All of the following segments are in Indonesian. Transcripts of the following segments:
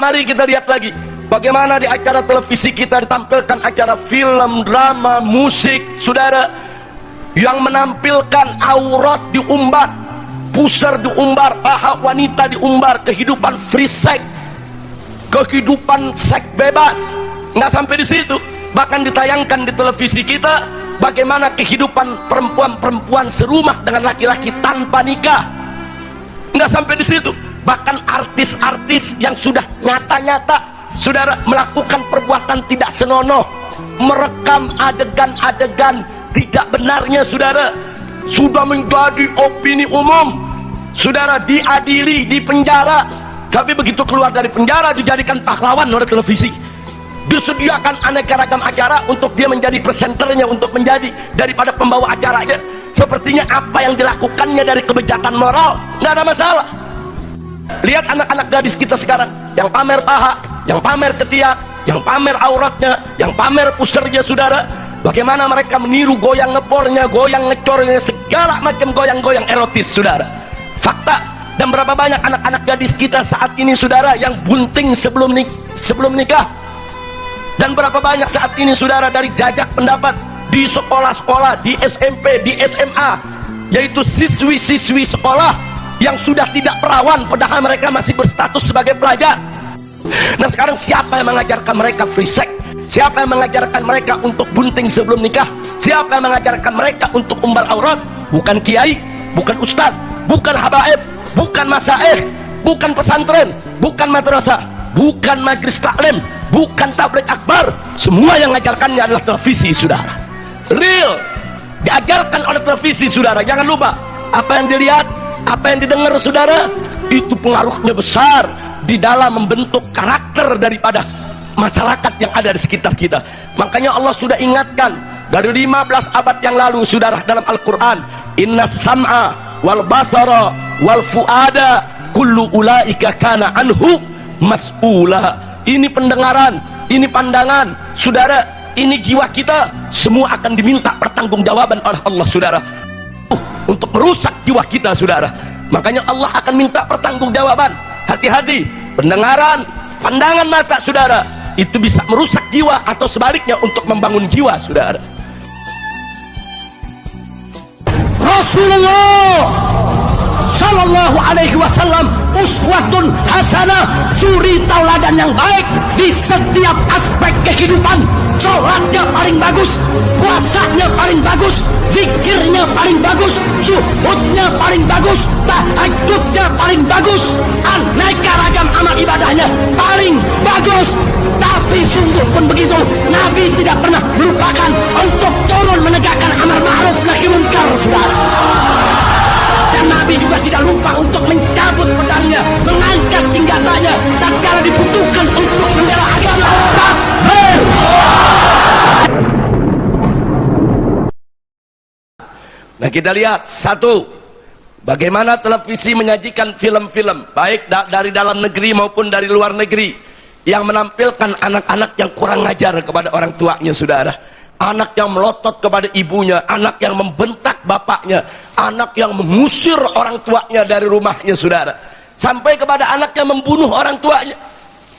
Mari kita lihat lagi bagaimana di acara televisi kita ditampilkan acara film, drama, musik, saudara, yang menampilkan aurat diumbar, pusar diumbar, paha wanita diumbar, kehidupan free sex, kehidupan seks bebas. Nggak sampai di situ, bahkan ditayangkan di televisi kita bagaimana kehidupan perempuan-perempuan serumah dengan laki-laki tanpa nikah. Nggak sampai di situ, bahkan artis-artis yang sudah nyata-nyata, saudara, melakukan perbuatan tidak senonoh, merekam adegan-adegan tidak benarnya, saudara, sudah menjadi opini umum, saudara, diadili, dipenjara. Tapi begitu keluar dari penjara dijadikan pahlawan oleh televisi, disediakan aneka ragam acara untuk dia menjadi presenternya, untuk menjadi daripada pembawa acaranya. Sepertinya apa yang dilakukannya dari kebijakan moral nggak ada masalah. Lihat anak-anak gadis kita sekarang yang pamer paha, yang pamer ketiak, yang pamer auratnya, yang pamer pusernya, saudara. Bagaimana mereka meniru goyang ngepornya, goyang ngecornya, segala macam goyang-goyang erotis, saudara. Fakta. Dan berapa banyak anak-anak gadis kita saat ini, saudara, yang bunting sebelum nikah. Dan berapa banyak saat ini, saudara, dari jajak pendapat di sekolah-sekolah, di SMP, di SMA, yaitu siswi-siswi sekolah yang sudah tidak perawan padahal mereka masih berstatus sebagai pelajar. Nah, sekarang siapa yang mengajarkan mereka free sex? Siapa yang mengajarkan mereka untuk bunting sebelum nikah? Siapa yang mengajarkan mereka untuk umbar aurat? Bukan kiai, bukan ustadz, bukan habaib, bukan masaih, bukan pesantren, bukan madrasah, bukan majlis taklim, bukan tabligh akbar. Semua yang mengajarkannya adalah televisi, saudara. Real, diajarkan oleh televisi, saudara. Jangan lupa, apa yang dilihat, apa yang didengar, saudara, itu pengaruhnya besar di dalam membentuk karakter daripada masyarakat yang ada di sekitar kita. Makanya Allah sudah ingatkan dari 15 abad yang lalu, saudara, dalam Al-Quran, inna sam'a wal basara wal fuada kullu ulaika kana anhu mas'ula. Ini pendengaran, ini pandangan, saudara, ini jiwa kita, semua akan diminta pertanggungjawaban oleh Allah, saudara, untuk merusak jiwa kita, saudara. Makanya Allah akan minta pertanggungjawaban. Hati-hati, pendengaran, pandangan mata, saudara, itu bisa merusak jiwa atau sebaliknya untuk membangun jiwa, saudara. Rasulullah Sallallahu Alaihi Wasallam uswatun hasanah, suri tauladan yang baik di setiap aspek kehidupan. Sholatnya paling bagus, puasanya paling bagus, zikirnya paling bagus, zuhudnya paling bagus, tahajudnya paling bagus, aneka ragam amal ibadahnya paling bagus. Tapi sungguh pun begitu, Nabi tidak pernah melupakan untuk turun menegakkan amar ma'ruf nahi munkar, saudara. Dan Nabi juga tidak lupa untuk mencabut pedangnya, mengangkat senjatanya tatkala dibutuhkan untuk membela agama. Takbir! Nah, kita lihat satu, bagaimana televisi menyajikan film-film baik dari dalam negeri maupun dari luar negeri yang menampilkan anak-anak yang kurang ajar kepada orang tuanya, saudara. Anak yang melotot kepada ibunya, anak yang membentak bapaknya, anak yang mengusir orang tuanya dari rumahnya, saudara. Sampai kepada anak yang membunuh orang tuanya.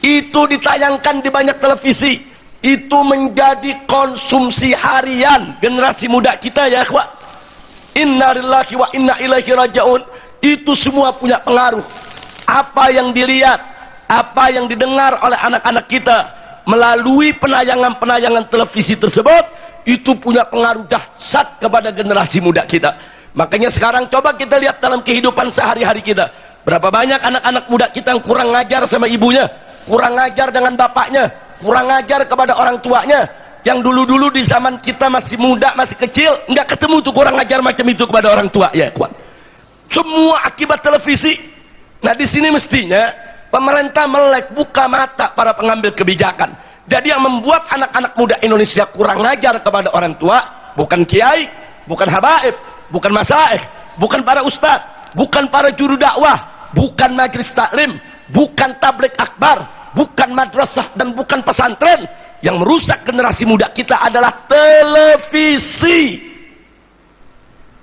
Itu ditayangkan di banyak televisi. Itu menjadi konsumsi harian generasi muda kita, ya ikhwah. Inna lillahi wa inna ilaihi raji'un. Itu semua punya pengaruh. Apa yang dilihat, apa yang didengar oleh anak-anak kita melalui penayangan-penayangan televisi tersebut, itu punya pengaruh dahsyat kepada generasi muda kita. Makanya sekarang coba kita lihat dalam kehidupan sehari-hari kita, berapa banyak anak-anak muda kita yang kurang ngajar sama ibunya, kurang ngajar dengan bapaknya, kurang ngajar kepada orang tuanya. Yang dulu-dulu di zaman kita masih muda, masih kecil, nggak ketemu tuh kurang ngajar macam itu kepada orang tua, ya kawan. Semua akibat televisi. Nah, di sini mestinya pemerintah melek buka mata para pengambil kebijakan. Jadi yang membuat anak-anak muda Indonesia kurang ngajar kepada orang tua, bukan kiai, bukan habaib, bukan masaih, bukan para ustadz, bukan para juru dakwah, bukan majelis taklim, bukan tabligh akbar, bukan madrasah, dan bukan pesantren. Yang merusak generasi muda kita adalah televisi.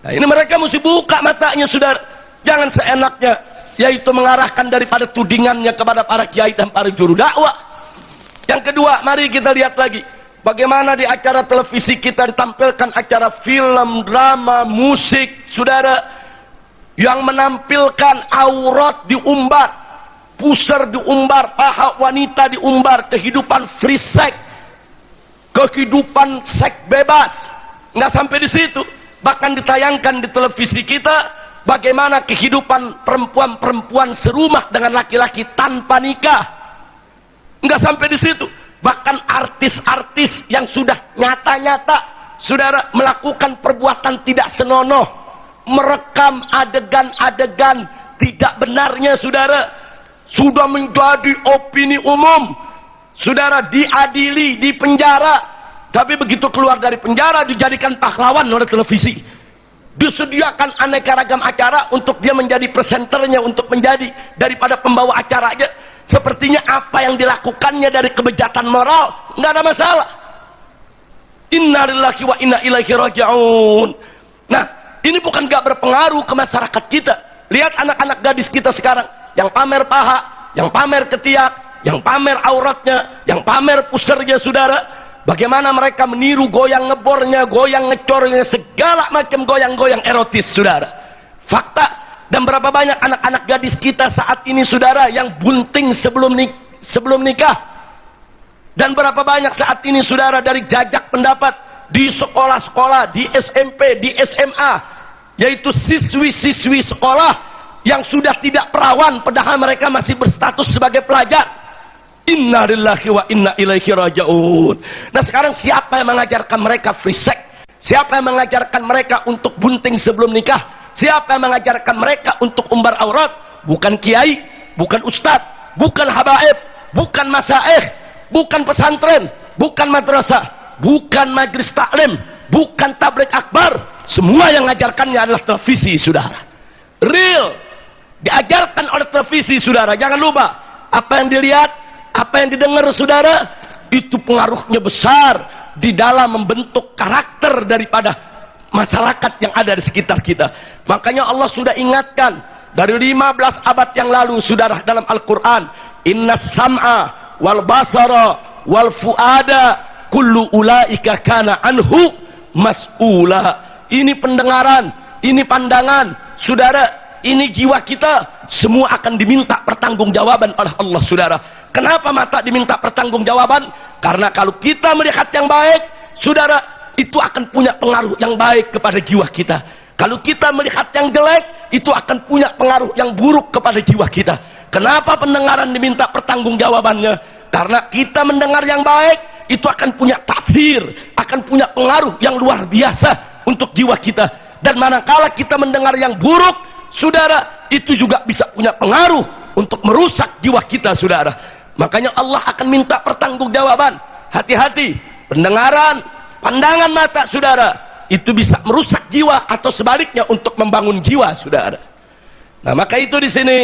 Nah, ini mereka mesti buka matanya, saudara. Jangan seenaknya yaitu mengarahkan daripada tudingannya kepada para kiai dan para juru dakwah. Yang kedua, mari kita lihat lagi bagaimana di acara televisi kita ditampilkan acara film, drama, musik, saudara, yang menampilkan aurat diumbar, pusar diumbar, paha wanita diumbar, kehidupan free sex, kehidupan seks bebas. Nggak sampai di situ, bahkan ditayangkan di televisi kita bagaimana kehidupan perempuan-perempuan serumah dengan laki-laki tanpa nikah. Nggak sampai di situ, bahkan artis-artis yang sudah nyata-nyata, saudara, melakukan perbuatan tidak senonoh, merekam adegan-adegan tidak benarnya, saudara, sudah menjadi opini umum. Saudara, diadili, dipenjara, tapi begitu keluar dari penjara dijadikan pahlawan oleh televisi. Disediakan aneka ragam acara untuk dia menjadi presenternya, untuk menjadi daripada pembawa acaranya. Sepertinya apa yang dilakukannya dari kebejatan moral nggak ada masalah. Inna lillahi wa inna ilaihi raji'un. Nah, ini bukan nggak berpengaruh ke masyarakat kita. Lihat anak-anak gadis kita sekarang yang pamer paha, yang pamer ketiak, yang pamer auratnya, yang pamer pusernya, saudara. Bagaimana mereka meniru goyang ngebornya, goyang ngecornya, segala macam goyang-goyang erotis, saudara. Fakta, dan berapa banyak anak-anak gadis kita saat ini, saudara, yang bunting sebelum nikah. Dan berapa banyak saat ini, saudara, dari jajak pendapat di sekolah-sekolah, di SMP, di SMA, yaitu siswi-siswi sekolah yang sudah tidak perawan padahal mereka masih berstatus sebagai pelajar. Inna lillahi wa inna ilaihi raji'un. Nah, sekarang siapa yang mengajarkan mereka free sex? Siapa yang mengajarkan mereka untuk bunting sebelum nikah? Siapa yang mengajarkan mereka untuk umbar aurat? Bukan kiai, bukan ustadz, bukan habaib, bukan masaih, bukan pesantren, bukan madrasah, bukan majlis taklim, bukan tabligh akbar. Semua yang mengajarkannya adalah televisi, saudara. Real, diajarkan oleh televisi, saudara. Jangan lupa, apa yang dilihat, apa yang didengar, saudara, itu pengaruhnya besar di dalam membentuk karakter daripada masyarakat yang ada di sekitar kita. Makanya Allah sudah ingatkan dari 15 abad yang lalu, saudara, dalam Al-Quran, inna sam'a wal basara wal fuada kullu ulaika kana anhu mas'ula. Ini pendengaran, ini pandangan, saudara, ini jiwa kita, semua akan diminta pertanggungjawaban oleh Allah, saudara. Kenapa mata diminta pertanggungjawaban? Karena kalau kita melihat yang baik, saudara, itu akan punya pengaruh yang baik kepada jiwa kita. Kalau kita melihat yang jelek, itu akan punya pengaruh yang buruk kepada jiwa kita. Kenapa pendengaran diminta pertanggungjawabannya? Karena kita mendengar yang baik, itu akan punya tafsir, akan punya pengaruh yang luar biasa untuk jiwa kita. Dan manakala kita mendengar yang buruk, saudara, itu juga bisa punya pengaruh untuk merusak jiwa kita, saudara. Makanya Allah akan minta pertanggungjawaban. Hati-hati, pendengaran, pandangan mata, saudara, itu bisa merusak jiwa atau sebaliknya untuk membangun jiwa, saudara. Nah, maka itu di sini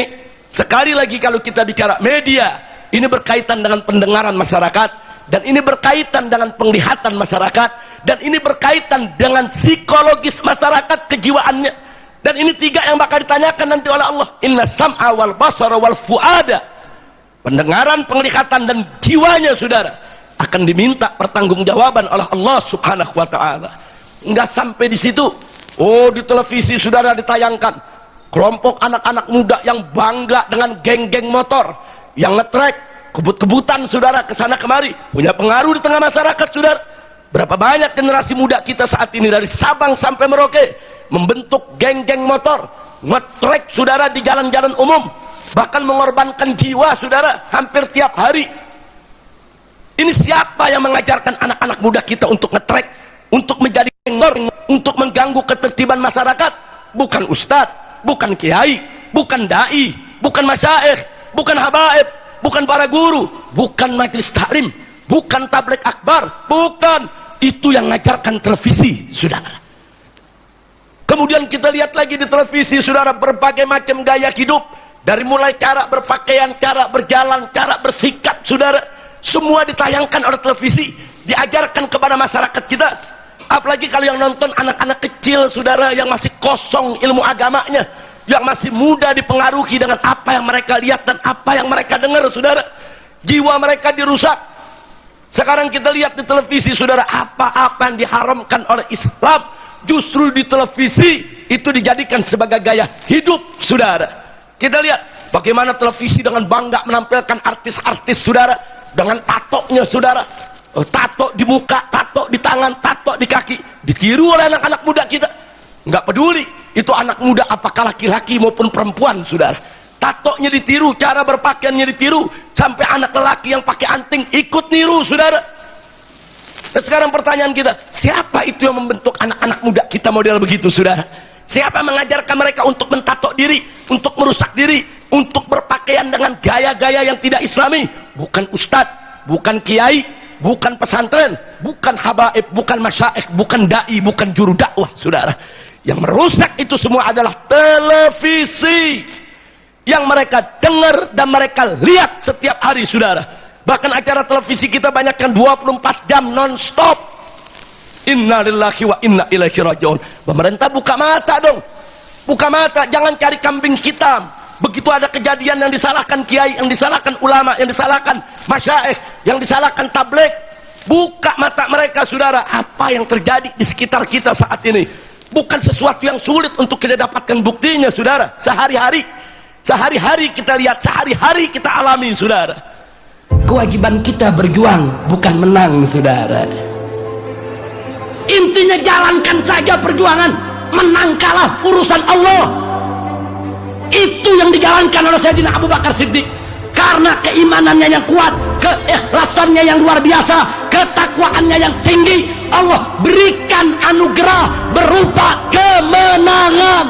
sekali lagi kalau kita bicara media, ini berkaitan dengan pendengaran masyarakat, dan ini berkaitan dengan penglihatan masyarakat, dan ini berkaitan dengan psikologis masyarakat, kejiwaannya. Dan ini tiga yang bakal ditanyakan nanti oleh Allah. Inna sam'a wal basara wal fuada. Pendengaran, penglihatan, dan jiwanya, saudara, akan diminta pertanggungjawaban oleh Allah subhanahu wa ta'ala. Enggak sampai di situ. Oh, di televisi, saudara, ditayangkan kelompok anak-anak muda yang bangga dengan geng-geng motor, yang ngetrek, kebut-kebutan, saudara, kesana kemari, punya pengaruh di tengah masyarakat, saudara. Berapa banyak generasi muda kita saat ini dari Sabang sampai Merauke membentuk geng-geng motor, ngetrek, saudara, di jalan-jalan umum, bahkan mengorbankan jiwa, saudara, hampir tiap hari. Ini siapa yang mengajarkan anak-anak muda kita untuk ngetrek, untuk menjadi geng, untuk mengganggu ketertiban masyarakat? Bukan ustadz, bukan kiai, bukan dai, bukan masyaikh, bukan habaib, bukan para guru, bukan majelis taklim, bukan tabligh akbar, bukan. Itu yang mengajarkan televisi, saudara. Kemudian kita lihat lagi di televisi, saudara, berbagai macam gaya hidup. Dari mulai cara berpakaian, cara berjalan, cara bersikap, saudara, semua ditayangkan oleh televisi, diajarkan kepada masyarakat kita. Apalagi kalau yang nonton anak-anak kecil, saudara, yang masih kosong ilmu agamanya, yang masih muda dipengaruhi dengan apa yang mereka lihat dan apa yang mereka dengar, saudara. Jiwa mereka dirusak. Sekarang kita lihat di televisi, saudara, apa-apa yang diharamkan oleh Islam justru di televisi itu dijadikan sebagai gaya hidup, saudara. Kita lihat bagaimana televisi dengan bangga menampilkan artis-artis, saudara, dengan tatonya, saudara. Tato di muka, tato di tangan, tato di kaki, ditiru oleh anak-anak muda kita. Nggak peduli itu anak muda apakah laki-laki maupun perempuan, saudara. Tatonya ditiru, cara berpakaiannya ditiru, sampai anak lelaki yang pakai anting ikut niru, saudara. Dan sekarang pertanyaan kita, siapa itu yang membentuk anak-anak muda kita model begitu, saudara? Siapa yang mengajarkan mereka untuk mentato diri, untuk merusak diri, untuk berpakaian dengan gaya-gaya yang tidak islami? Bukan ustadz, bukan kiai, bukan pesantren, bukan habaib, bukan masyaikh, bukan dai, bukan juru dakwah, saudara. Yang merusak itu semua adalah televisi yang mereka dengar dan mereka lihat setiap hari, saudara. Bahkan acara televisi kita banyak yang 24 jam non-stop. Inna lillahi wa inna ilaihi raji'un. Pemerintah buka mata dong. Buka mata, jangan cari kambing hitam. Begitu ada kejadian yang disalahkan kiai, yang disalahkan ulama, yang disalahkan masyaikh, yang disalahkan tabligh. Buka mata mereka, saudara. Apa yang terjadi di sekitar kita saat ini bukan sesuatu yang sulit untuk kita dapatkan buktinya, saudara. Sehari-hari kita lihat, sehari-hari kita alami, saudara. Kewajiban kita berjuang, bukan menang, saudara. Intinya jalankan saja perjuangan. Menang kalah urusan Allah. Itu yang dijalankan oleh Sayyidina Abu Bakar Siddiq. Karena keimanannya yang kuat, keikhlasannya yang luar biasa, ketakwaannya yang tinggi, Allah berikan anugerah berupa kemenangan.